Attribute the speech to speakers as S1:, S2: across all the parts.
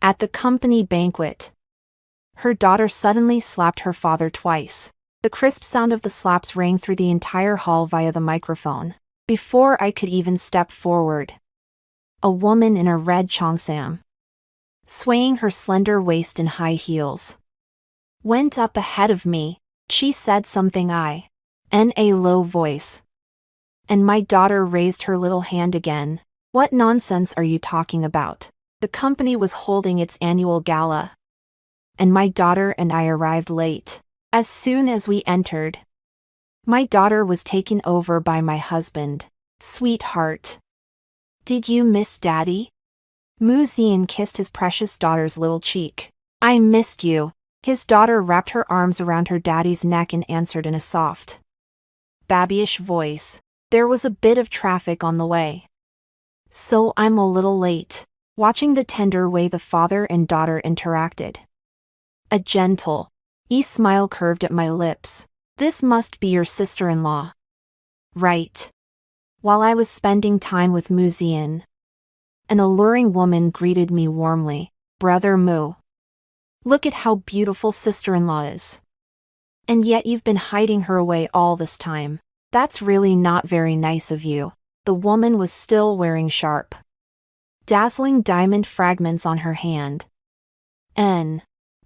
S1: At the company banquet, her daughter suddenly slapped her father twice. The crisp sound of the slaps rang through the entire hall via the microphone. Before I could even step forward, a woman in a red cheongsam, swaying her slender waist in high heels, went up ahead of me. She said something in a low voice, and my daughter raised her little hand again. What nonsense are you talking about? The company was holding its annual gala, and my daughter and I arrived late. As soon as we entered, my daughter was taken over by my husband. Sweetheart, did you miss Daddy? Mu Zian kissed his precious daughter's little cheek. I missed you. His daughter wrapped her arms around her daddy's neck and answered in a soft, babyish voice. There was a bit of traffic on the way, so I'm a little late. Watching the tender way the father and daughter interacted, a gentle, smile curved at my lips. This must be your sister-in-law, right? While I was spending time with Mu Zian, an alluring woman greeted me warmly. Brother Mu, look at how beautiful sister-in-law is. And yet you've been hiding her away all this time. That's really not very nice of you. The woman was still wearing sharp, dazzling diamond fragments on her hand.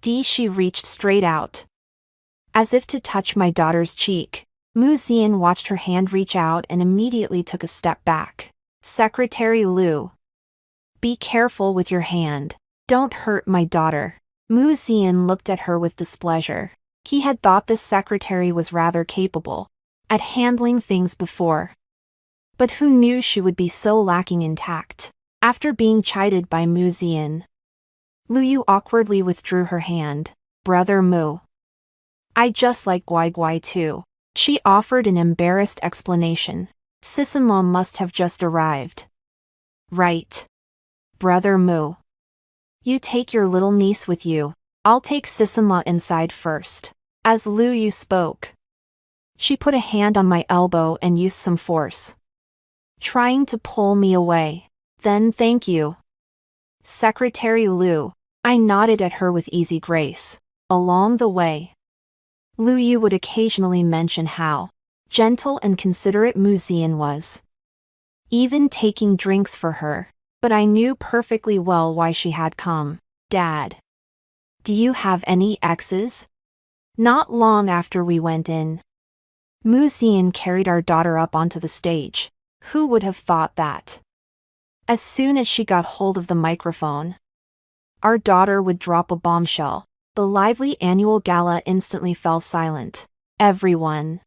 S1: She reached straight out, as if to touch my daughter's cheek. Mu Zian watched her hand reach out and immediately took a step back. Secretary Liu, be careful with your hand. Don't hurt my daughter. Mu Zian looked at her with displeasure. He had thought this secretary was rather capable at handling things before, but who knew she would be so lacking in tact? After being chided by Mu Zian, Lu Yu awkwardly withdrew her hand. Brother Mu, I just like Guai Guai too. She offered an embarrassed explanation. Sis-in-law must have just arrived. Right. Brother Mu, you take your little niece with you. I'll take sis-in-law inside first. As Lu Yu spoke, she put a hand on my elbow and used some force, trying to pull me away. Then thank you, Secretary Liu. I nodded at her with easy grace. Along the way, Lu Yu would occasionally mention how gentle and considerate Mu Zian was, even taking drinks for her. But I knew perfectly well why she had come. Dad, do you have any exes? Not long after we went in, Mu Zian carried our daughter up onto the stage. Who would have thought that? As soon as she got hold of the microphone, our daughter would drop a bombshell. The lively annual gala instantly fell silent. Everyone,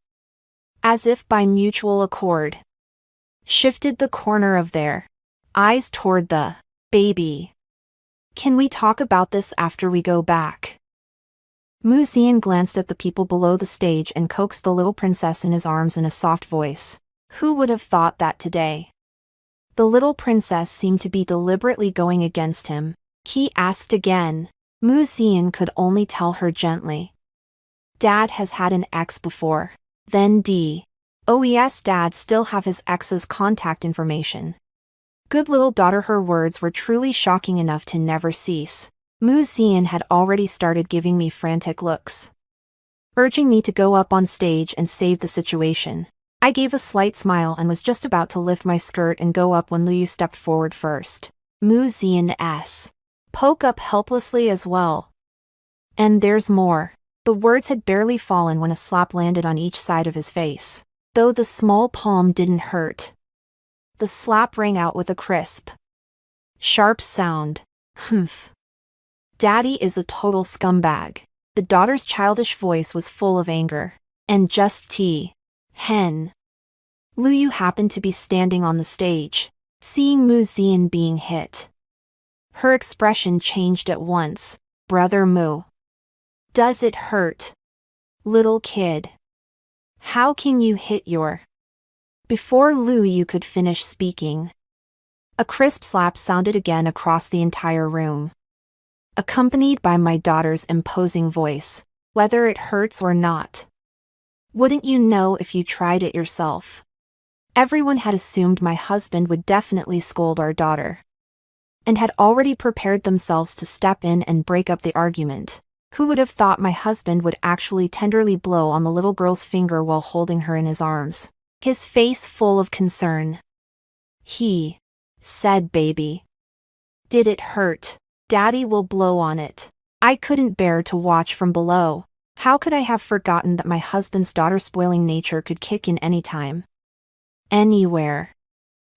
S1: as if by mutual accord, shifted the corner of their eyes toward the baby. Can we talk about this after we go back? Mu Zian glanced at the people below the stage and coaxed the little princess in his arms in a soft voice. Who would have thought that today? The little princess seemed to be deliberately going against him. He asked again. Mu Zian could only tell her gently. Dad has had an ex before. Then oh yes, Dad still have his ex's contact information. Good little daughter. Her words were truly shocking enough to never cease. Mu Zian had already started giving me frantic looks, urging me to go up on stage and save the situation. I gave a slight smile and was just about to lift my skirt and go up when Lu Yu stepped forward first. Mu Zian's poke up helplessly as well. And there's more. The words had barely fallen when a slap landed on each side of his face. Though the small palm didn't hurt, the slap rang out with a crisp, sharp sound. Humph. Daddy is a total scumbag. The daughter's childish voice was full of anger. And just hen. Lu Yu happened to be standing on the stage, seeing Mu Zian being hit. Her expression changed at once. Brother Mu, does it hurt? Little kid, how can you hit your... Before Lu Yu could finish speaking, a crisp slap sounded again across the entire room, accompanied by my daughter's imposing voice. Whether it hurts or not, wouldn't you know if you tried it yourself? Everyone had assumed my husband would definitely scold our daughter, and had already prepared themselves to step in and break up the argument. Who would have thought my husband would actually tenderly blow on the little girl's finger while holding her in his arms, his face full of concern. He said, "Baby, did it hurt? Daddy will blow on it." I couldn't bear to watch from below. How could I have forgotten that my husband's daughter-spoiling nature could kick in any time, anywhere?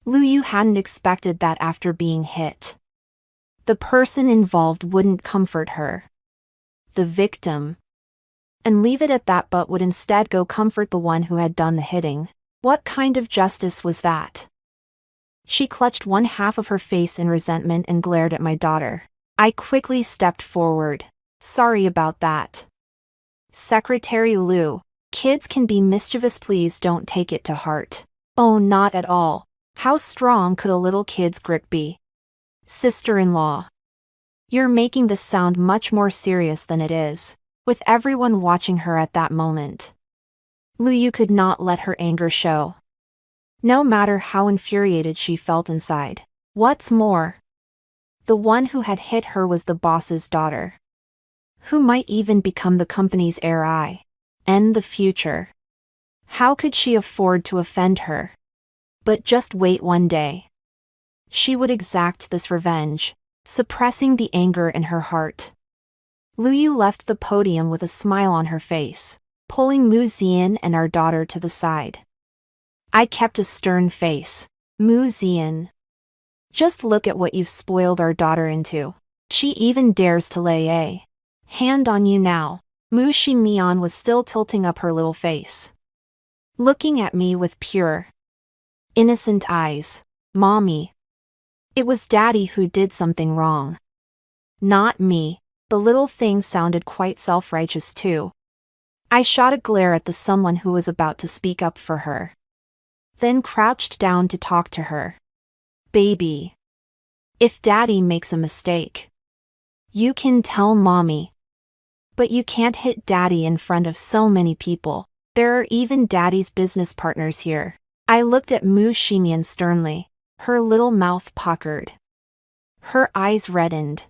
S1: Lu Yu hadn't expected that after being hit. The person involved wouldn't comfort her, the victim, and leave it at that, but would instead go comfort the one who had done the hitting. What kind of justice was that? She clutched one half of her face in resentment and glared at my daughter. I quickly stepped forward. "Sorry about that, Secretary Lu. Kids can be mischievous, please don't take it to heart." "Oh, not at all. How strong could a little kid's grip be? Sister-in-law, you're making this sound much more serious than it is." With everyone watching her at that moment, Lu Yu could not let her anger show, no matter how infuriated she felt inside. What's more, the one who had hit her was the boss's daughter, who might even become the company's heir in the future. How could she afford to offend her? But just wait, one day she would exact this revenge, suppressing the anger in her heart. Lu Yu left the podium with a smile on her face, pulling Mu Ziyan and our daughter to the side. I kept a stern face. "Mu Ziyan, just look at what you've spoiled our daughter into. She even dares to lay a hand on you now." Mu Ximian was still tilting up her little face, looking at me with pure, innocent eyes. "Mommy, it was Daddy who did something wrong, not me." The little thing sounded quite self-righteous too. I shot a glare at the someone who was about to speak up for her, then crouched down to talk to her. "Baby, if Daddy makes a mistake, you can tell Mommy. But you can't hit Daddy in front of so many people. There are even Daddy's business partners here." I looked at Mu Ximian sternly, her little mouth puckered, her eyes reddened.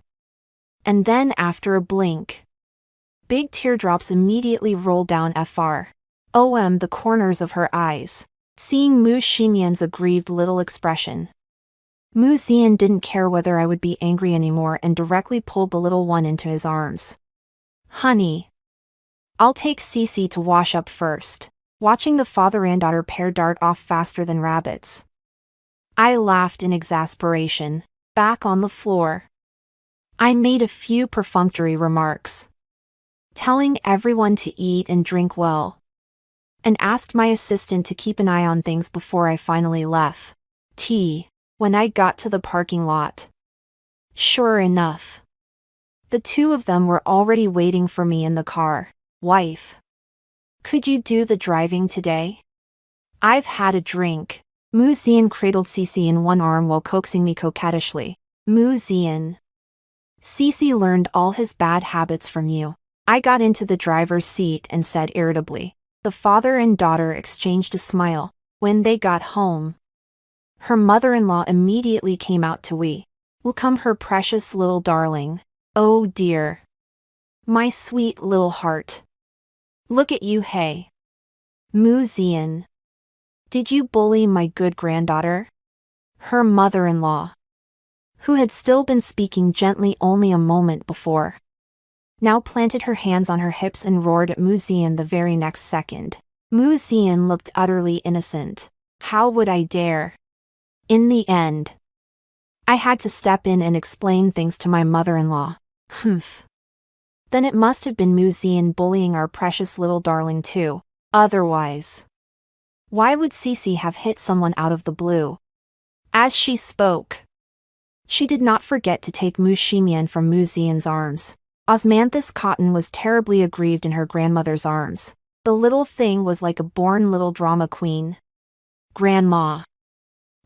S1: And then after a blink, big teardrops immediately rolled down the corners of her eyes, seeing Mu Ximian's aggrieved little expression. Mu Ziyan didn't care whether I would be angry anymore and directly pulled the little one into his arms. "Honey, I'll take Cece to wash up first." Watching the father and daughter pair dart off faster than rabbits, I laughed in exasperation. Back on the floor, I made a few perfunctory remarks, telling everyone to eat and drink well, and asked my assistant to keep an eye on things before I finally left. When I got to the parking lot, sure enough, the two of them were already waiting for me in the car. "Wife, could you do the driving today? I've had a drink." Mu Ziyan cradled Cece in one arm while coaxing me coquettishly. "Mu Ziyan, Cece learned all his bad habits from you." I got into the driver's seat and said irritably. The father and daughter exchanged a smile. When they got home, her mother-in-law immediately came out to welcome her precious little darling. "Oh dear, my sweet little heart. Look at you, hey. Mu Ziyan, did you bully my good granddaughter?" Her mother-in-law, who had still been speaking gently only a moment before, now planted her hands on her hips and roared at Mu Ziyan the very next second. Mu Ziyan looked utterly innocent. How would I dare? In the end, I had to step in and explain things to my mother-in-law. Humph. Then it must have been Mu Ziyan bullying our precious little darling too. Otherwise, why would Cece have hit someone out of the blue? As she spoke, she did not forget to take Mu Ximian from Mu Ziyan's arms. Osmanthus Cotton was terribly aggrieved in her grandmother's arms. The little thing was like a born little drama queen. "Grandma,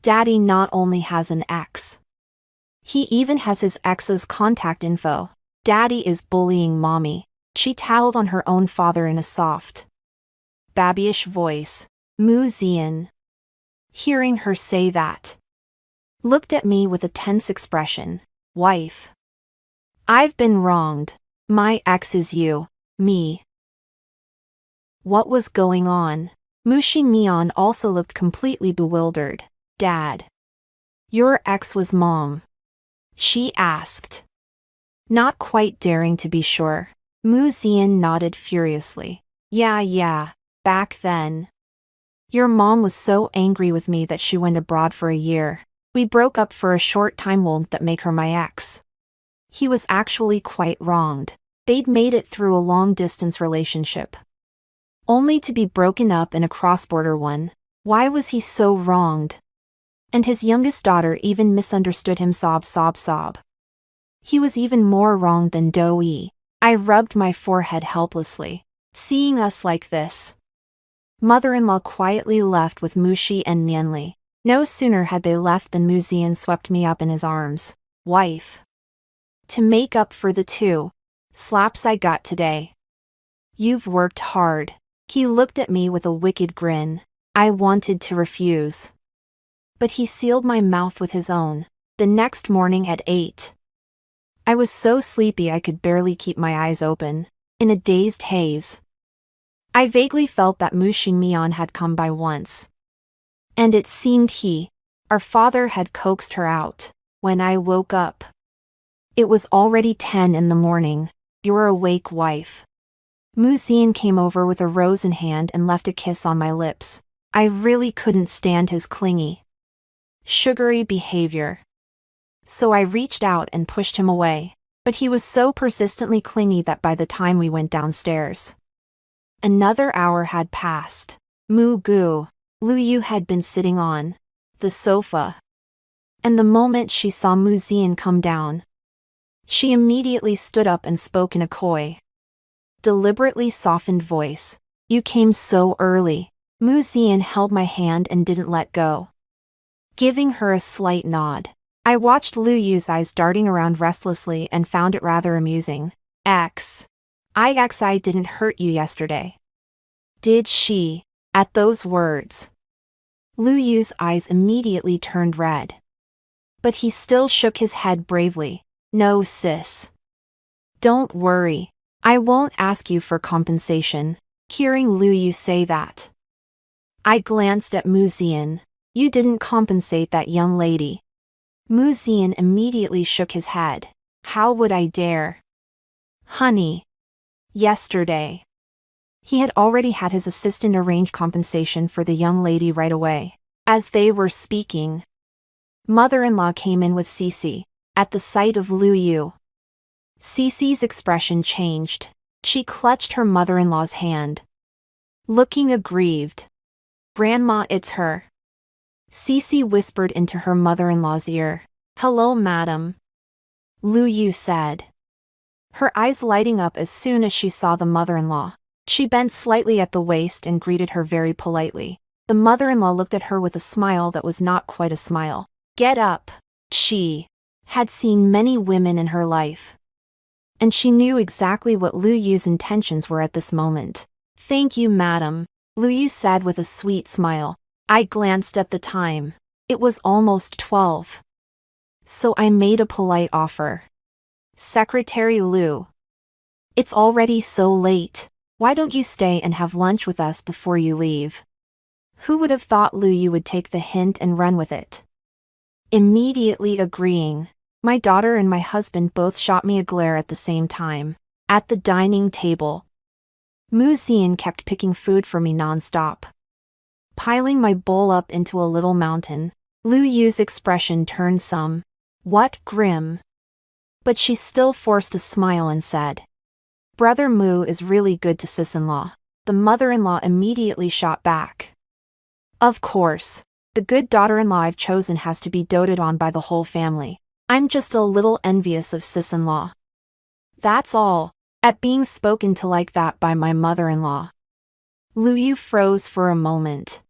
S1: Daddy not only has an ex, he even has his ex's contact info. Daddy is bullying Mommy." She tattled on her own father in a soft, babyish voice. Mu Ziyan, hearing her say that, looked at me with a tense expression. Wife. I've been wronged. My ex is you. Me. What was going on? Mushi Mion also looked completely bewildered. Dad. Your ex was Mom? She asked. Not quite daring to be sure. Mu Zian nodded furiously. Yeah, back then. Your mom was so angry with me that she went abroad for a year. We broke up for a short time. Won't that make her my ex? He was actually quite wronged. They'd made it through a long-distance relationship, only to be broken up in a cross-border one. Why was he so wronged? And his youngest daughter even misunderstood him. Sob. He was even more wronged than Doi. I rubbed my forehead helplessly. Seeing us like this, mother-in-law quietly left with Mushi and Mianli. No sooner had they left than Mu Zian swept me up in his arms. Wife. To make up for the 2 slaps I got today, you've worked hard. He looked at me with a wicked grin. I wanted to refuse, but he sealed my mouth with his own. The next morning at 8, I was so sleepy I could barely keep my eyes open. In a dazed haze, I vaguely felt that Mushi Mion had come by once, and it seemed our father had coaxed her out. When I woke up, it was already 10 in the morning. You're awake, wife. Mu Zian came over with a rose in hand and left a kiss on my lips. I really couldn't stand his clingy, sugary behavior, so I reached out and pushed him away. But he was so persistently clingy that by the time we went downstairs, another hour had passed. Mu Gu, Lu Yu had been sitting on the sofa, and the moment she saw Mu Zian come down, she immediately stood up and spoke in a coy, deliberately softened voice. You came so early. Mu Zian held my hand and didn't let go, giving her a slight nod. I watched Lu Yu's eyes darting around restlessly and found it rather amusing. I didn't hurt you yesterday, did she? At those words, Lu Yu's eyes immediately turned red, but he still shook his head bravely. No, sis. Don't worry. I won't ask you for compensation. Hearing Lu Yu say that, I glanced at Mu Zian. You didn't compensate that young lady. Mu Zian immediately shook his head. How would I dare? Honey. Yesterday, he had already had his assistant arrange compensation for the young lady right away. As they were speaking, mother-in-law came in with Cici. At the sight of Lu Yu, Cici's expression changed. She clutched her mother-in-law's hand, looking aggrieved. Grandma, it's her. Cici whispered into her mother-in-law's ear. Hello, madam, Lu Yu said, her eyes lighting up as soon as she saw the mother-in-law. She bent slightly at the waist and greeted her very politely. The mother-in-law looked at her with a smile that was not quite a smile. Get up. She had seen many women in her life, and she knew exactly what Lu Yu's intentions were at this moment. Thank you, madam, Lu Yu said with a sweet smile. I glanced at the time. It was almost 12. So I made a polite offer. Secretary Lu, it's already so late. Why don't you stay and have lunch with us before you leave? Who would have thought Lu Yu would take the hint and run with it? Immediately agreeing, my daughter and my husband both shot me a glare at the same time. At the dining table, Mu Zian kept picking food for me non-stop, piling my bowl up into a little mountain. Lu Yu's expression turned somewhat grim, but she still forced a smile and said, Brother Mu is really good to sis-in-law. The mother-in-law immediately shot back. Of course, the good daughter-in-law I've chosen has to be doted on by the whole family. I'm just a little envious of sis-in-law. That's all. At being spoken to like that by my mother-in-law, Lu Yu froze for a moment,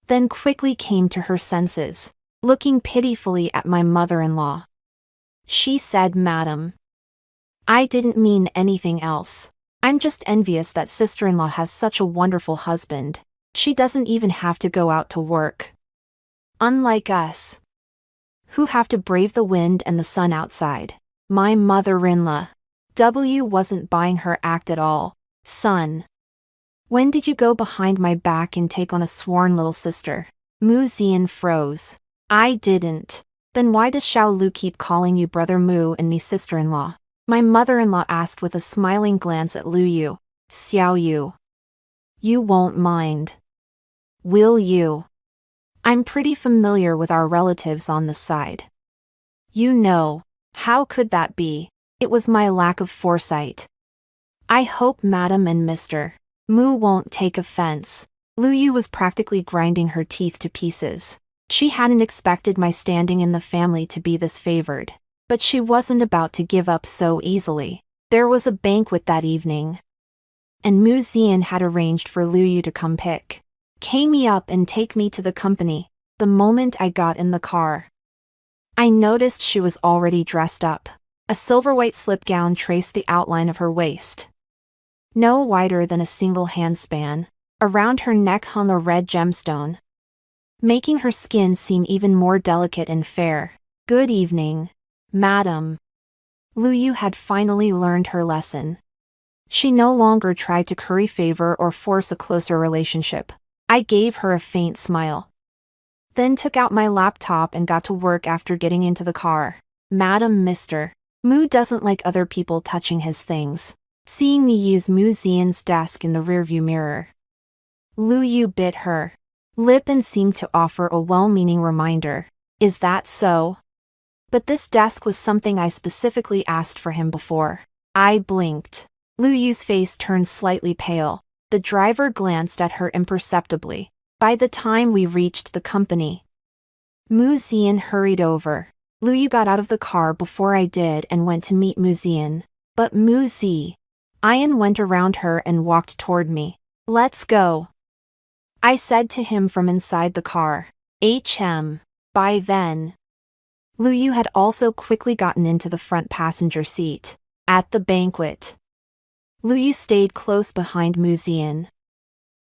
S1: then quickly came to her senses, looking pitifully at my mother-in-law. She said, Madam, I didn't mean anything else. I'm just envious that sister-in-law has such a wonderful husband. She doesn't even have to go out to work, unlike us. who have to brave the wind and the sun outside. My mother-in-law. W wasn't buying her act at all. Son. When did you go behind my back and take on a sworn little sister? Mu Zian froze. I didn't. Then why does Xiao Lu keep calling you brother Mu and me sister-in-law? My mother-in-law asked with a smiling glance at Lu Yu. Xiao Yu. You won't mind. Will you? I'm pretty familiar with our relatives on this side. You know. How could that be? It was my lack of foresight. I hope Madam and Mr. Mu won't take offense. Lu Yu was practically grinding her teeth to pieces. She hadn't expected my standing in the family to be this favored. But she wasn't about to give up so easily. There was a banquet that evening, and Mu Zian had arranged for Lu Yu to come pick me up and take me to the company. The moment I got in the car, I noticed she was already dressed up. A silver-white slip gown traced the outline of her waist, no wider than a single handspan. Around her neck hung a red gemstone, making her skin seem even more delicate and fair. Good evening, Madam. Lu Yu had finally learned her lesson. She no longer tried to curry favor or force a closer relationship. I gave her a faint smile, then took out my laptop and got to work after getting into the car. Madam, Mr. Mu doesn't like other people touching his things. Seeing me use Mu Zian's desk in the rearview mirror, Lu Yu bit her lip and seemed to offer a well-meaning reminder. Is that so? But this desk was something I specifically asked for him before. I blinked. Lu Yu's face turned slightly pale. The driver glanced at her imperceptibly. By the time we reached the company, Mu Zian hurried over. Lu Yu got out of the car before I did and went to meet Mu Zian. But Mu Zian went around her and walked toward me. Let's go, I said to him from inside the car. By then, Lu Yu had also quickly gotten into the front passenger seat. At the banquet, Lu Yu stayed close behind Mu Zian,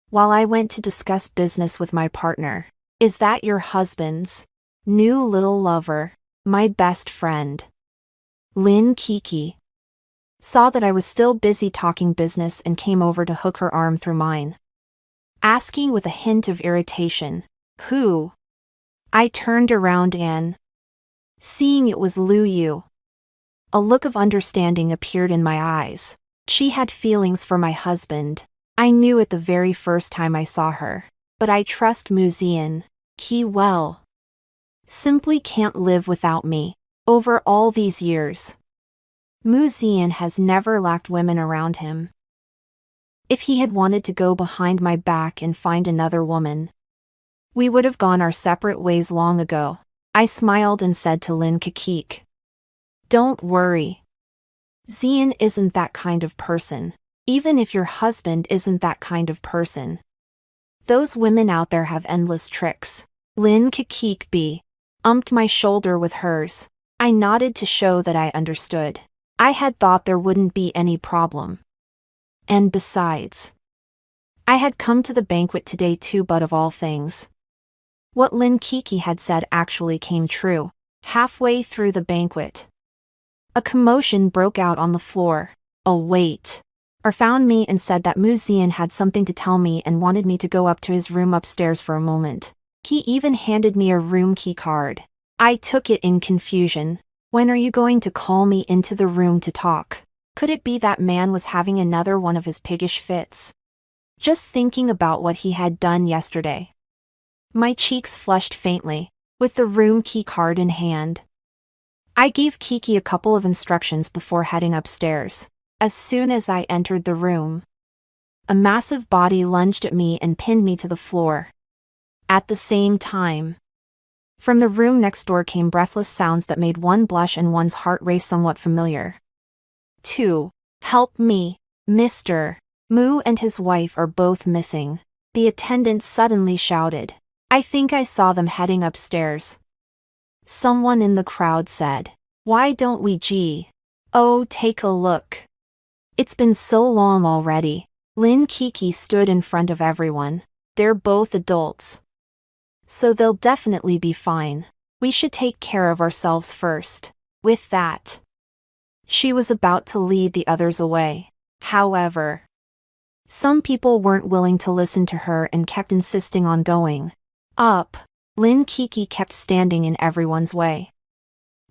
S1: while I went to discuss business with my partner. Is that your husband's new little lover? My best friend, Lin Kiki, saw that I was still busy talking business and came over to hook her arm through mine, asking with a hint of irritation, who? I turned around and, seeing it was Lu Yu, a look of understanding appeared in my eyes. She had feelings for my husband. I knew it the very first time I saw her. But I trust Mu Zian. He well. Simply can't live without me. Over all these years, Mu Zian has never lacked women around him. If he had wanted to go behind my back and find another woman, we would have gone our separate ways long ago. I smiled and said to Lin Kikik, don't worry. Zian isn't that kind of person. Even if your husband isn't that kind of person, those women out there have endless tricks. Lin Kikik umped my shoulder with hers. I nodded to show that I understood. I had thought there wouldn't be any problem. And besides, I had come to the banquet today too, but of all things, what Lin Kiki had said actually came true. Halfway through the banquet, a commotion broke out on the floor. A waiter found me and said that Mu Zian had something to tell me and wanted me to go up to his room upstairs for a moment. He even handed me a room key card. I took it in confusion. When are you going to call me into the room to talk? Could it be that man was having another one of his piggish fits? Just thinking about what he had done yesterday, my cheeks flushed faintly. With the room key card in hand, I gave Kiki a couple of instructions before heading upstairs. As soon as I entered the room, a massive body lunged at me and pinned me to the floor. At the same time, from the room next door came breathless sounds that made one blush and one's heart race somewhat familiar. 2. Help me, Mr. Mu and his wife are both missing. The attendant suddenly shouted. I think I saw them heading upstairs. Someone in the crowd said, why don't we take a look? It's been so long already. Lin Kiki stood in front of everyone. They're both adults, so they'll definitely be fine. We should take care of ourselves first. With that, she was about to lead the others away. However, some people weren't willing to listen to her and kept insisting on going up. Lin Kiki kept standing in everyone's way.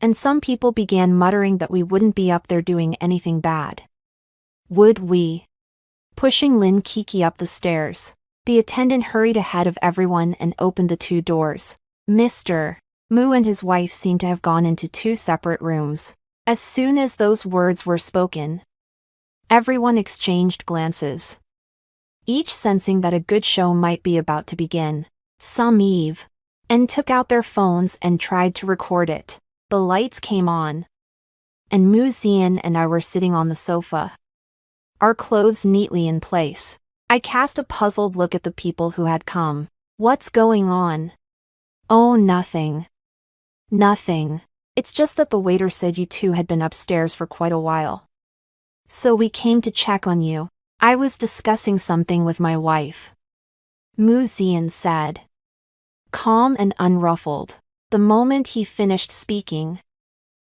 S1: And some people began muttering that we wouldn't be up there doing anything bad. Would we? Pushing Lin Kiki up the stairs, the attendant hurried ahead of everyone and opened the 2 doors. Mr. Mu and his wife seemed to have gone into 2 separate rooms. As soon as those words were spoken, everyone exchanged glances, each sensing that a good show might be about to begin. Some and took out their phones and tried to record it. The lights came on, and Mu Zian and I were sitting on the sofa, our clothes neatly in place. I cast a puzzled look at the people who had come. What's going on? Oh, nothing. Nothing. It's just that the waiter said you 2 had been upstairs for quite a while. So we came to check on you. I was discussing something with my wife, Mu Zian said, calm and unruffled. The moment he finished speaking,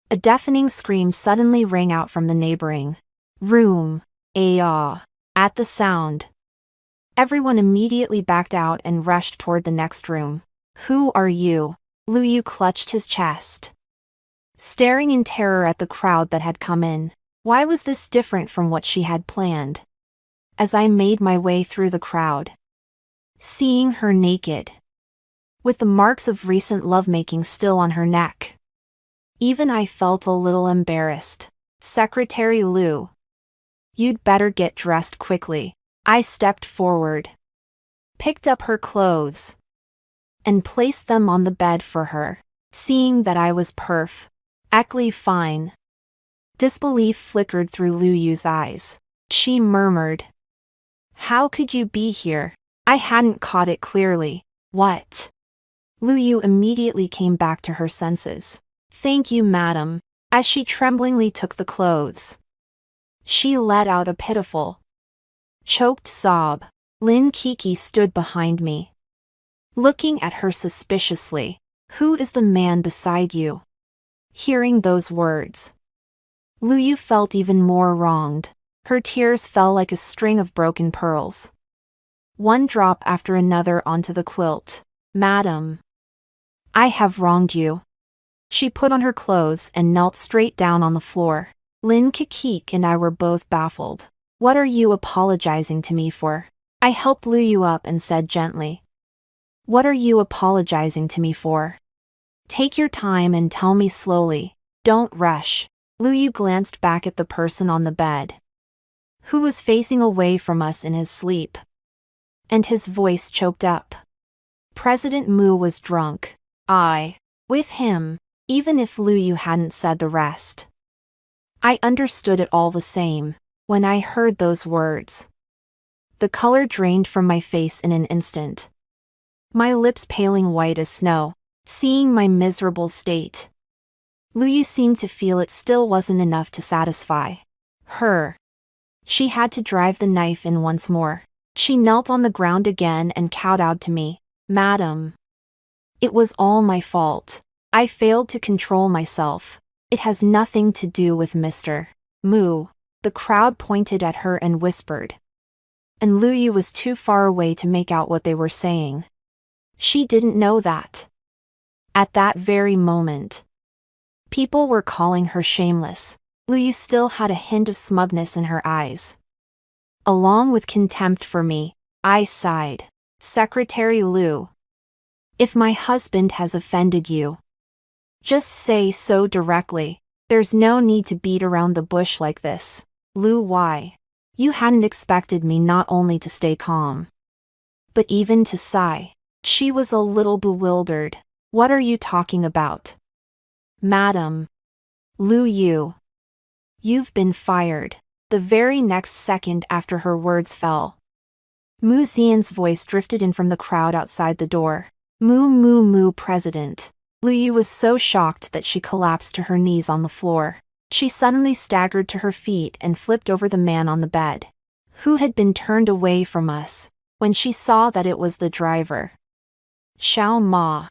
S1: a deafening scream suddenly rang out from the neighboring room. At the sound, everyone immediately backed out and rushed toward the next room. Who are you? Lu Yu clutched his chest, staring in terror at the crowd that had come in. Why was this different from what she had planned? As I made my way through the crowd, seeing her naked, with the marks of recent lovemaking still on her neck, even I felt a little embarrassed. Secretary Lu, you'd better get dressed quickly. I stepped forward, picked up her clothes, and placed them on the bed for her. Seeing that I was perfectly fine, disbelief flickered through Lu Yu's eyes. She murmured, "How could you be here?" I hadn't caught it clearly. What? Lu Yu immediately came back to her senses. Thank you, madam. As she tremblingly took the clothes, she let out a pitiful, choked sob. Lin Kiki stood behind me, looking at her suspiciously. Who is the man beside you? Hearing those words, Lu Yu felt even more wronged. Her tears fell like a string of broken pearls, one drop after another onto the quilt. Madam, I have wronged you. She put on her clothes and knelt straight down on the floor. Lin Kiki and I were both baffled. What are you apologizing to me for? I helped Lu Yu up and said gently. What are you apologizing to me for? Take your time and tell me slowly. Don't rush. Lu Yu glanced back at the person on the bed, who was facing away from us in his sleep, and his voice choked up. President Mu was drunk. I, with him, even if Lu Yu hadn't said the rest. I understood it all the same. When I heard those words, the color drained from my face in an instant, my lips paling white as snow. Seeing my miserable state, Lu Yu seemed to feel it still wasn't enough to satisfy her. She had to drive the knife in once more. She knelt on the ground again and kowtowed to me. Madam, it was all my fault. I failed to control myself. It has nothing to do with Mr. Mu. The crowd pointed at her and whispered, and Lu Yu was too far away to make out what they were saying. She didn't know that. At that very moment, people were calling her shameless. Lu Yu still had a hint of smugness in her eyes, along with contempt for me. I sighed. Secretary Lu, if my husband has offended you, just say so directly. There's no need to beat around the bush like this. Lu, why? You hadn't expected me not only to stay calm, but even to sigh. She was a little bewildered. What are you talking about? Madam, Lu Yu, you've been fired. The very next second after her words fell, Mu Zian's voice drifted in from the crowd outside the door. Mu, President. Lu Yu was so shocked that she collapsed to her knees on the floor. She suddenly staggered to her feet and flipped over the man on the bed, who had been turned away from us, when she saw that it was the driver, Xiao Ma.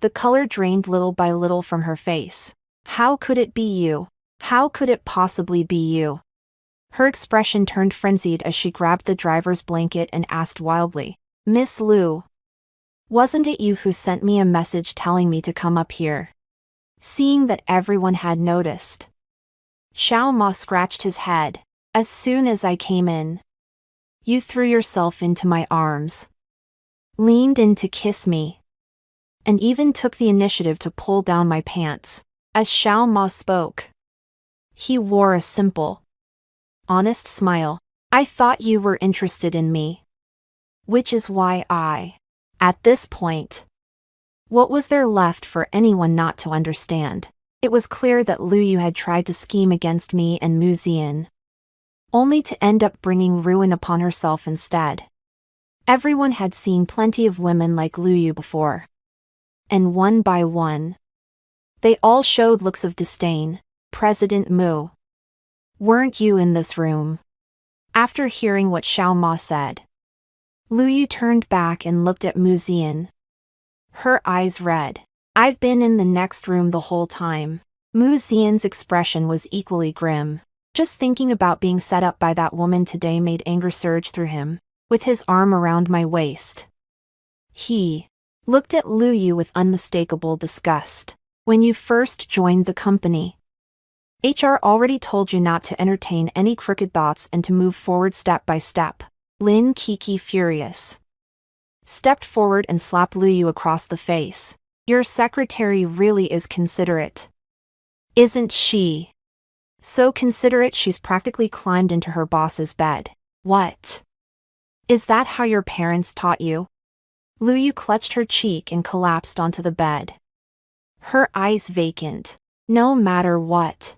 S1: The color drained little by little from her face. How could it be you? How could it possibly be you? Her expression turned frenzied as she grabbed the driver's blanket and asked wildly, Miss Liu, wasn't it you who sent me a message telling me to come up here? Seeing that everyone had noticed, Xiao Ma scratched his head. As soon as I came in, you threw yourself into my arms, leaned in to kiss me, and even took the initiative to pull down my pants. As Xiao Ma spoke, he wore a simple, honest smile. I thought you were interested in me. Which is why at this point, what was there left for anyone not to understand? It was clear that Lu Yu had tried to scheme against me and Mu Zian, only to end up bringing ruin upon herself instead. Everyone had seen plenty of women like Lu Yu before, and one by one, they all showed looks of disdain. President Mu, weren't you in this room? After hearing what Xiao Ma said, Lu Yu turned back and looked at Mu Zian. Her eyes read, I've been in the next room the whole time. Mu Zian's expression was equally grim. Just thinking about being set up by that woman today made anger surge through him. With his arm around my waist, he looked at Lu Yu with unmistakable disgust. When you first joined the company, HR already told you not to entertain any crooked thoughts and to move forward step by step. Lin Kiki, furious, stepped forward and slapped Lu Yu across the face. Your secretary really is considerate. Isn't she? So considerate she's practically climbed into her boss's bed. What? Is that how your parents taught you? Lu Yu clutched her cheek and collapsed onto the bed, her eyes vacant. No matter what,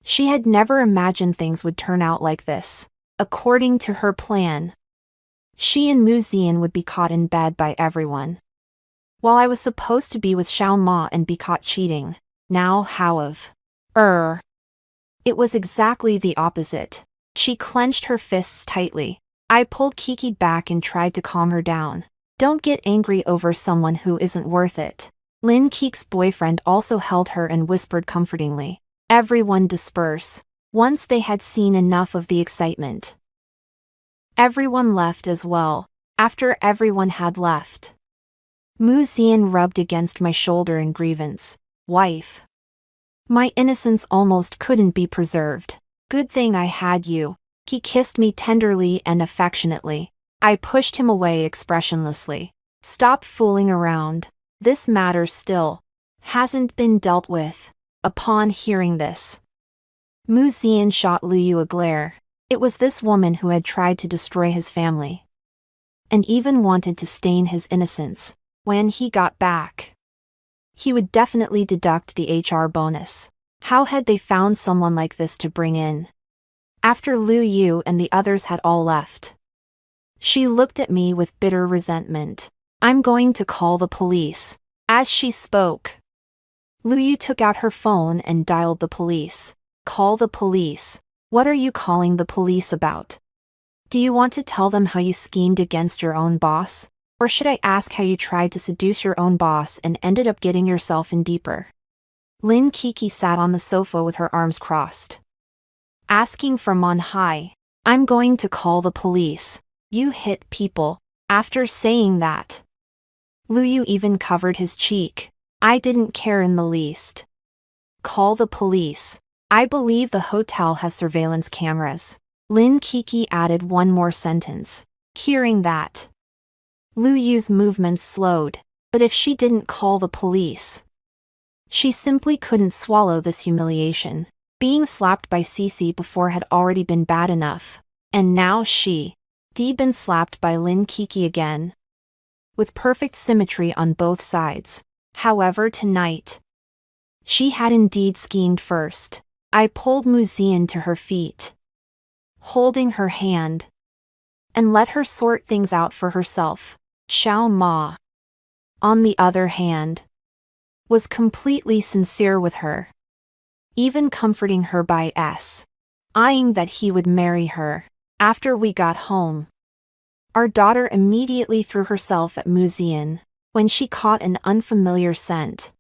S1: she had never imagined things would turn out like this. According to her plan, she and Mu Zian would be caught in bed by everyone, while I was supposed to be with Xiao Ma and be caught cheating. Now how of it was exactly the opposite. She clenched her fists tightly. I pulled Kiki back and tried to calm her down. Don't get angry over someone who isn't worth it. Lin Kiki's boyfriend also held her and whispered comfortingly. Everyone disperse. Once they had seen enough of the excitement, everyone left as well. After everyone had left, Mu Zian rubbed against my shoulder in grievance. Wife, my innocence almost couldn't be preserved. Good thing I had you. He kissed me tenderly and affectionately. I pushed him away expressionlessly. Stop fooling around. This matter still hasn't been dealt with. Upon hearing this, Mu Zian shot Lu Yu a glare. It was this woman who had tried to destroy his family, and even wanted to stain his innocence. When he got back, he would definitely deduct the HR bonus. How had they found someone like this to bring in? After Lu Yu and the others had all left, she looked at me with bitter resentment. I'm going to call the police. As she spoke, Lu Yu took out her phone and dialed the police. Call the police. What are you calling the police about? Do you want to tell them how you schemed against your own boss? Or should I ask how you tried to seduce your own boss and ended up getting yourself in deeper? Lin Kiki sat on the sofa with her arms crossed, asking from on high. I'm going to call the police. You hit people. After saying that, Lu Yu even covered his cheek. I didn't care in the least. Call the police. I believe the hotel has surveillance cameras. Lin Kiki added one more sentence. Hearing that, Lu Yu's movements slowed. But if she didn't call the police, she simply couldn't swallow this humiliation. Being slapped by Cici before had already been bad enough, and now she'd been slapped by Lin Kiki again, with perfect symmetry on both sides. However, tonight, she had indeed schemed first. I pulled Mu Zian to her feet, holding her hand, and let her sort things out for herself. Xiao Ma, on the other hand, was completely sincere with her, even comforting her by eyeing that he would marry her. After we got home, our daughter immediately threw herself at Mu Zian. when she caught an unfamiliar scent.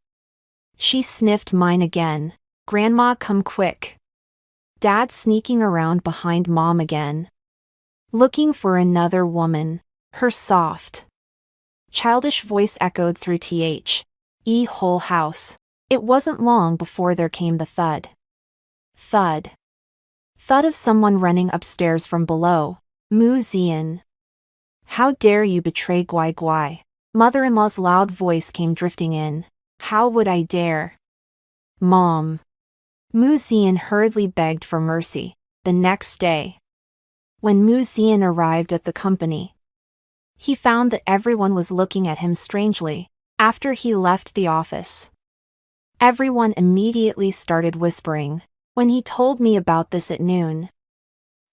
S1: She sniffed mine again. Grandma, come quick. Dad sneaking around behind Mom again. Looking for another woman. Her soft, childish voice echoed through the whole house. It wasn't long before there came the thud. Thud. Thud of someone running upstairs from below. Mu Zian. How dare you betray Guai Guai? Mother-in-law's loud voice came drifting in. How would I dare? Mom. Mu Zian hurriedly begged for mercy. The next day, when Mu Zian arrived at the company, he found that everyone was looking at him strangely. After he left the office, everyone immediately started whispering. When he told me about this at noon,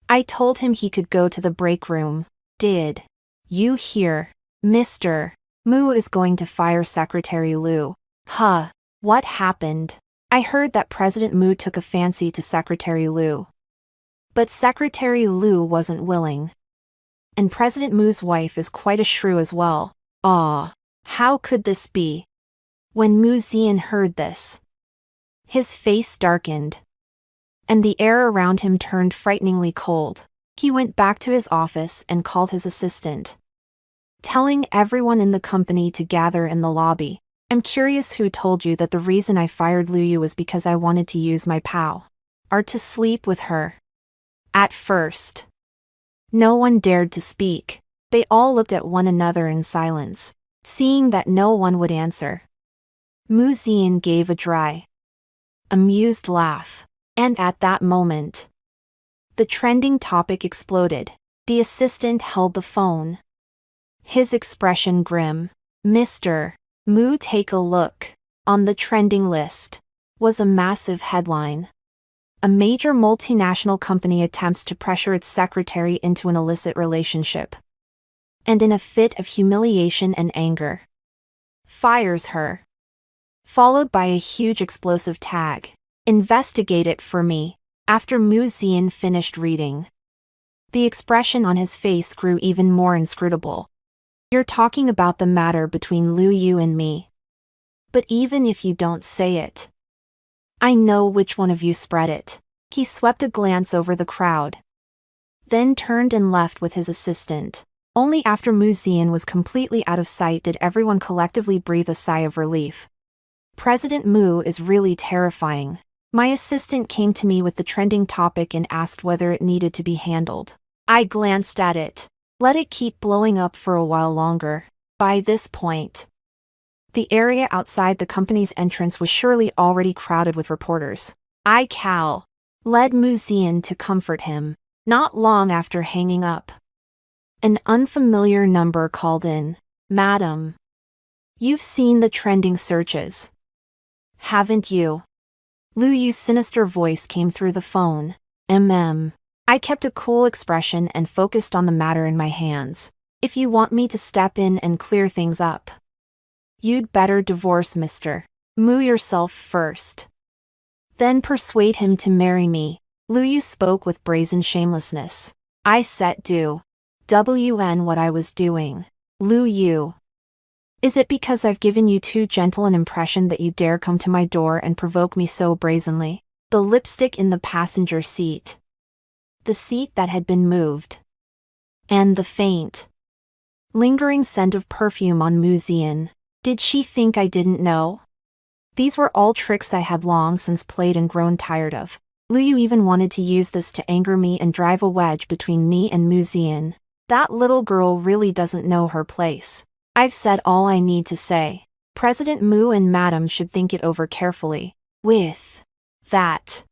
S1: I told him he could go to the break room. Did you hear? Mr. Mu is going to fire Secretary Liu. Huh. What happened? I heard that President Mu took a fancy to Secretary Liu. But Secretary Liu wasn't willing. And President Mu's wife is quite a shrew as well. Ah, how could this be? When Mu Zian heard this, his face darkened, and the air around him turned frighteningly cold. He went back to his office and called his assistant, telling everyone in the company to gather in the lobby. I'm curious who told you that the reason I fired Liu Yu was because I wanted to use my power to sleep with her. At first, no one dared to speak. They all looked at one another in silence. Seeing that no one would answer, Mu Zian gave a dry, amused laugh. And at that moment, the trending topic exploded. The assistant held the phone, his expression grim. Mr. Mu, take a look. On the trending list was a massive headline. A major multinational company attempts to pressure its secretary into an illicit relationship, and in a fit of humiliation and anger, fires her. Followed by a huge explosive tag. Investigate it for me. After Mu Zian finished reading, the expression on his face grew even more inscrutable. You're talking about the matter between Liu Yu and me. But even if you don't say it, I know which one of you spread it. He swept a glance over the crowd, then turned and left with his assistant. Only after Mu Zian was completely out of sight did everyone collectively breathe a sigh of relief. President Mu is really terrifying. My assistant came to me with the trending topic and asked whether it needed to be handled. I glanced at it. Let it keep blowing up for a while longer. By this point, the area outside the company's entrance was surely already crowded with reporters. Cal led Mu Zian to comfort him. Not long after hanging up, an unfamiliar number called in. Madam, you've seen the trending searches, haven't you? Liu Yu's sinister voice came through the phone. I kept a cool expression and focused on the matter in my hands. If you want me to step in and clear things up, you'd better divorce Mr. Mu yourself first. Then persuade him to marry me. Liu Yu spoke with brazen shamelessness. I said what I was doing. Liu Yu, is it because I've given you too gentle an impression that you dare come to my door and provoke me so brazenly? The lipstick in the passenger seat, the seat that had been moved, and the faint, lingering scent of perfume on Mu Zian. Did she think I didn't know? These were all tricks I had long since played and grown tired of. Liu Yu even wanted to use this to anger me and drive a wedge between me and Mu Zian. That little girl really doesn't know her place. I've said all I need to say. President Mu and Madam should think it over carefully. With that,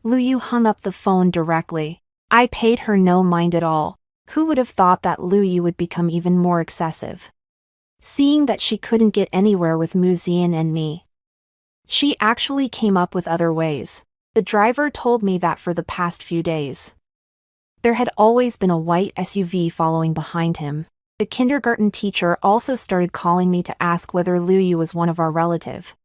S1: Liu Yu hung up the phone directly. I paid her no mind at all. Who would have thought that Liu Yu would become even more excessive? Seeing that she couldn't get anywhere with Mu Zian and me, she actually came up with other ways. The driver told me that for the past few days, there had always been a white SUV following behind him. The kindergarten teacher also started calling me to ask whether Liu Yu was one of our relative.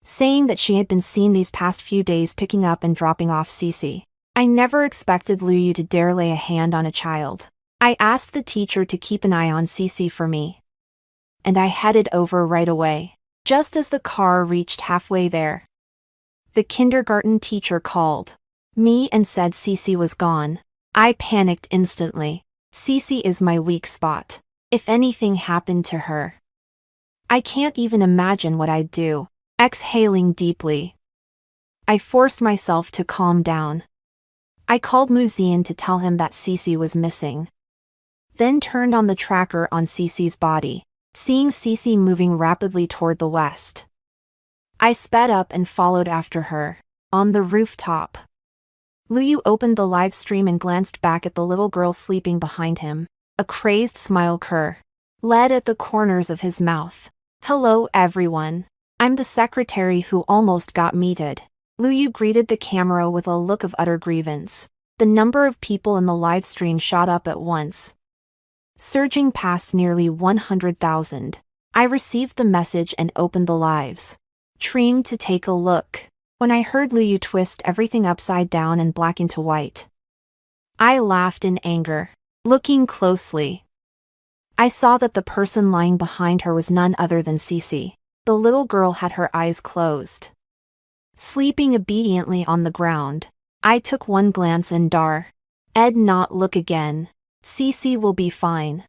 S1: Saying that she had been seen these past few days picking up and dropping off Cici. I never expected Liu Yu to dare lay a hand on a child. I asked the teacher to keep an eye on Cici for me. and I headed over right away. Just as the car reached halfway there, the kindergarten teacher called me and said Cece was gone. I panicked instantly. Cece is my weak spot. If anything happened to her, I can't even imagine what I'd do. Exhaling deeply, I forced myself to calm down. I called Muzian to tell him that Cece was missing. Then turned on the tracker on Cece's body, seeing Cece moving rapidly toward the west. I sped up and followed after her. On the rooftop, Luyu opened the live stream and glanced back at the little girl sleeping behind him. A crazed smile curled at the corners of his mouth. Hello everyone. I'm the secretary who almost got meted. Luyu greeted the camera with a look of utter grievance. The number of people in the live stream shot up at once, surging past nearly 100,000. I received the message and opened the live stream to take a look. When I heard Luyu twist everything upside down and black into white, I laughed in anger. Looking closely, I saw that the person lying behind her was none other than Cece. The little girl had her eyes closed, sleeping obediently on the ground. I took one glance and did not look again. Cece will be fine.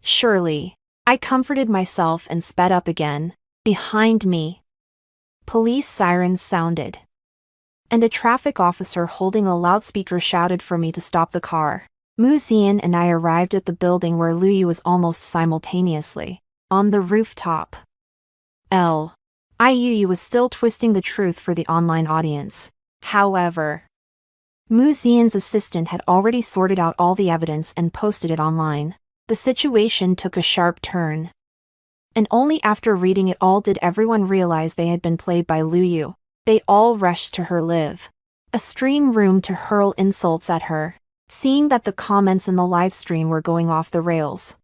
S1: Surely. I comforted myself and sped up again. Behind me, police sirens sounded, and a traffic officer holding a loudspeaker shouted for me to stop the car. Muzian and I arrived at the building where Luyu was almost simultaneously. On the rooftop, Luyu was still twisting the truth for the online audience. However, Muzian's assistant had already sorted out all the evidence and posted it online. The situation took a sharp turn, and only after reading it all did everyone realize they had been played by Luyu. They all rushed to her live stream room to hurl insults at her. Seeing that the comments in the live stream were going off the rails,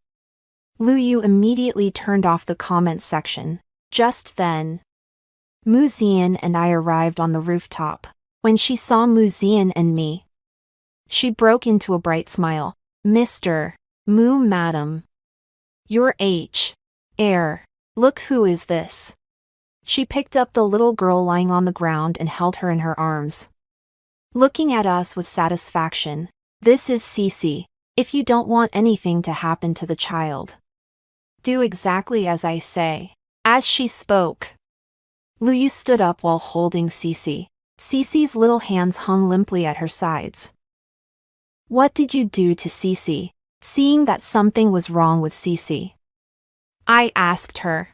S1: Luyu immediately turned off the comments section. Just then, Muzian and I arrived on the rooftop. When she saw Muzian and me, she broke into a bright smile. Mr. Mu, madam, your heir. Look, who is this? She picked up the little girl lying on the ground and held her in her arms, looking at us with satisfaction. This is Cece. If you don't want anything to happen to the child, do exactly as I say. As she spoke, Luyu stood up while holding Cece. Cece's little hands hung limply at her sides. What did you do to Cece? Seeing that something was wrong with Cece, I asked her,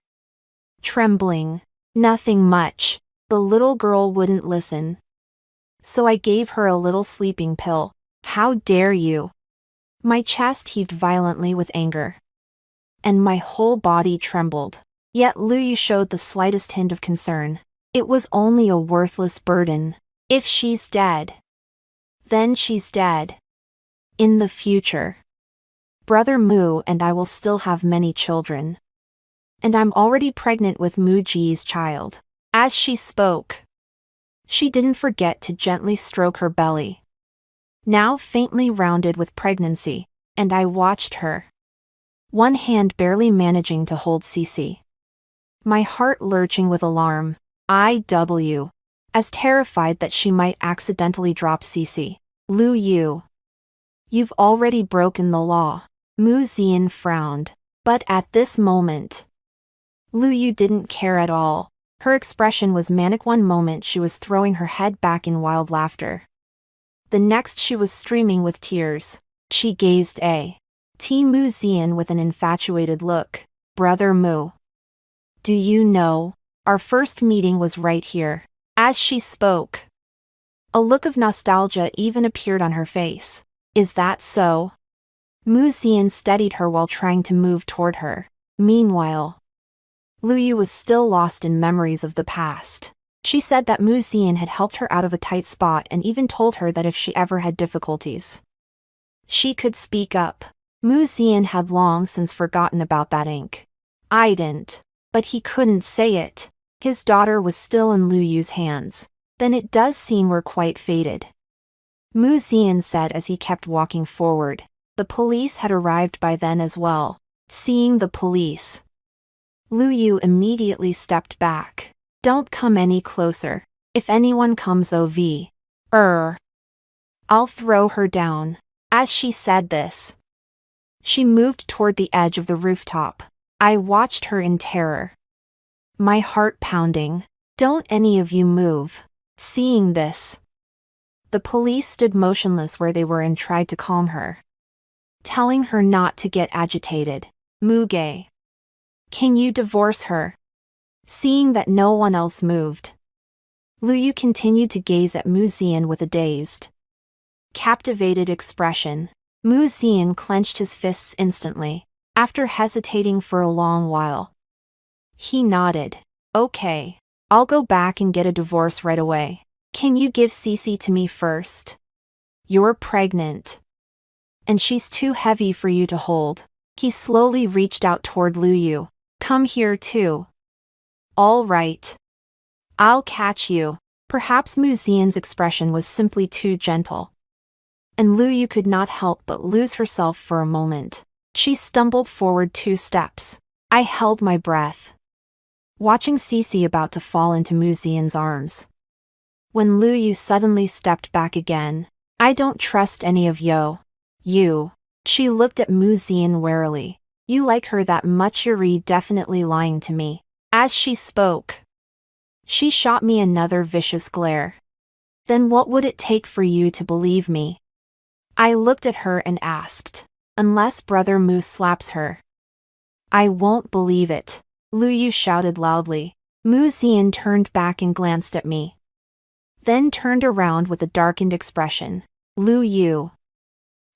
S1: trembling. Nothing much. The little girl wouldn't listen, so I gave her a little sleeping pill. How dare you? My chest heaved violently with anger, and my whole body trembled. Yet Luyu showed the slightest hint of concern. It was only a worthless burden. If she's dead, then she's dead. In the future, Brother Mu and I will still have many children. And I'm already pregnant with Muji's child. As she spoke, she didn't forget to gently stroke her belly, now faintly rounded with pregnancy, and I watched her, one hand barely managing to hold Cece. My heart lurching with alarm. As terrified that she might accidentally drop Cece. Luyu, you've already broken the law. Muzian frowned. But at this moment, Luyu didn't care at all. Her expression was manic. One moment she was throwing her head back in wild laughter. The next she was streaming with tears. She gazed at Muzian with an infatuated look. Brother Mu, do you know, our first meeting was right here. As she spoke, a look of nostalgia even appeared on her face. Is that so? Muzian steadied her while trying to move toward her. Meanwhile, Luyu was still lost in memories of the past. She said that Muzian had helped her out of a tight spot and even told her that if she ever had difficulties, she could speak up. Muzian had long since forgotten about that ink. I didn't. But he couldn't say it. His daughter was still in Luyu's hands. Then it does seem we're quite fated, Muzian said as he kept walking forward. The police had arrived by then as well. Seeing the police, Lu Yu immediately stepped back. Don't come any closer. If anyone comes I'll throw her down. As she said this, she moved toward the edge of the rooftop. I watched her in terror, my heart pounding. Don't any of you move. Seeing this, the police stood motionless where they were and tried to calm her, telling her not to get agitated. Muge, can you divorce her? Seeing that no one else moved, Lu Yu continued to gaze at Mu Ziyan with a dazed, captivated expression. Mu Ziyan clenched his fists instantly. After hesitating for a long while, he nodded. Okay, I'll go back and get a divorce right away. Can you give Cece to me first? You're pregnant, and she's too heavy for you to hold. He slowly reached out toward Lu Yu. Come here too. All right. I'll catch you. Perhaps Mu Ziyan's expression was simply too gentle, and Lu Yu could not help but lose herself for a moment. She stumbled forward 2 steps. I held my breath, watching Cece about to fall into Mu Ziyan's arms, when Lu Yu suddenly stepped back again. I don't trust any of you. She looked at Mu Ziyan warily. You like her that much? You're definitely lying to me. As she spoke, she shot me another vicious glare. Then what would it take for you to believe me? I looked at her and asked. Unless Brother Mu slaps her, I won't believe it. Lu Yu shouted loudly. Mu Ziyan turned back and glanced at me, then turned around with a darkened expression. Lu Yu,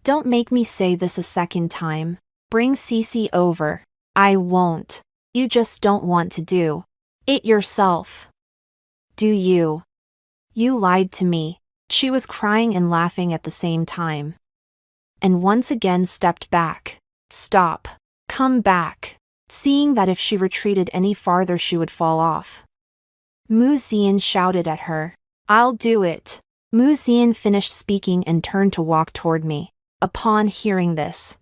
S1: don't make me say this a second time. Bring Cece over. I won't. You just don't want to do it yourself, do you? You lied to me. She was crying and laughing at the same time, and once again stepped back. Stop. Come back. Seeing that if she retreated any farther she would fall off, Mu Ziyan shouted at her. I'll do it. Mu Ziyan finished speaking and turned to walk toward me. Upon hearing this,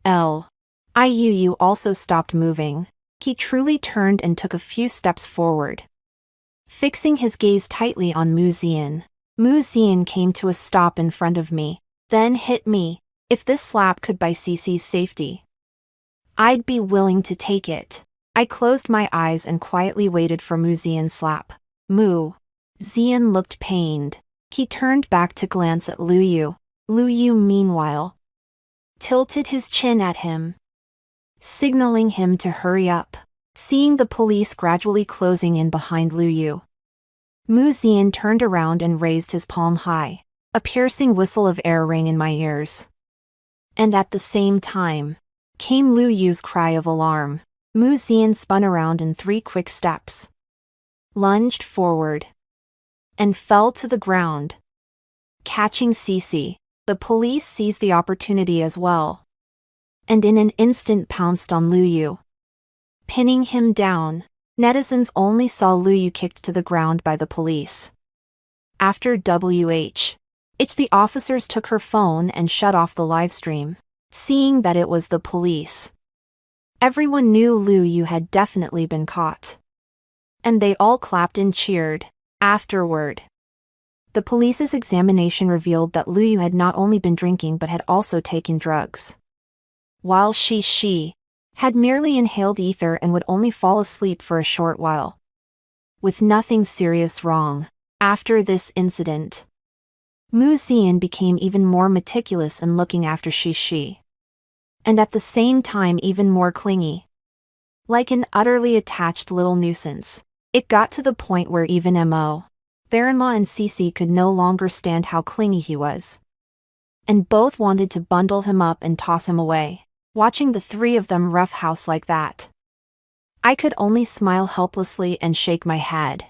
S1: Yu also stopped moving. He truly turned and took a few steps forward, fixing his gaze tightly on Mu Ziyan. Mu Ziyan came to a stop in front of me, then hit me. If this slap could buy Cece's safety, I'd be willing to take it. I closed my eyes and quietly waited for Mu Ziyan's slap. Mu Ziyan looked pained. He turned back to glance at Lu Yu. Lu Yu, meanwhile, tilted his chin at him, signaling him to hurry up. Seeing the police gradually closing in behind Lu Yu, Mu Ziyan turned around and raised his palm high. A piercing whistle of air rang in my ears, and at the same time came Lu Yu's cry of alarm. Mu Ziyan spun around in 3 quick steps, lunged forward, and fell to the ground. Catching Cece, the police seized the opportunity as well, and in an instant pounced on Lu Yu, pinning him down. Netizens only saw Lu Yu kicked to the ground by the police. After the officers took her phone and shut off the live stream. Seeing that it was the police, everyone knew Lu Yu had definitely been caught, and they all clapped and cheered. Afterward, the police's examination revealed that Lu Yu had not only been drinking but had also taken drugs, while she had merely inhaled ether and would only fall asleep for a short while, with nothing serious wrong. After this incident, Mu Ziyan became even more meticulous in looking after she, and at the same time even more clingy. Like an utterly attached little nuisance. It got to the point where even their-in-law and Cece could no longer stand how clingy he was, and both wanted to bundle him up and toss him away. Watching the 3 of them roughhouse like that, I could only smile helplessly and shake my head.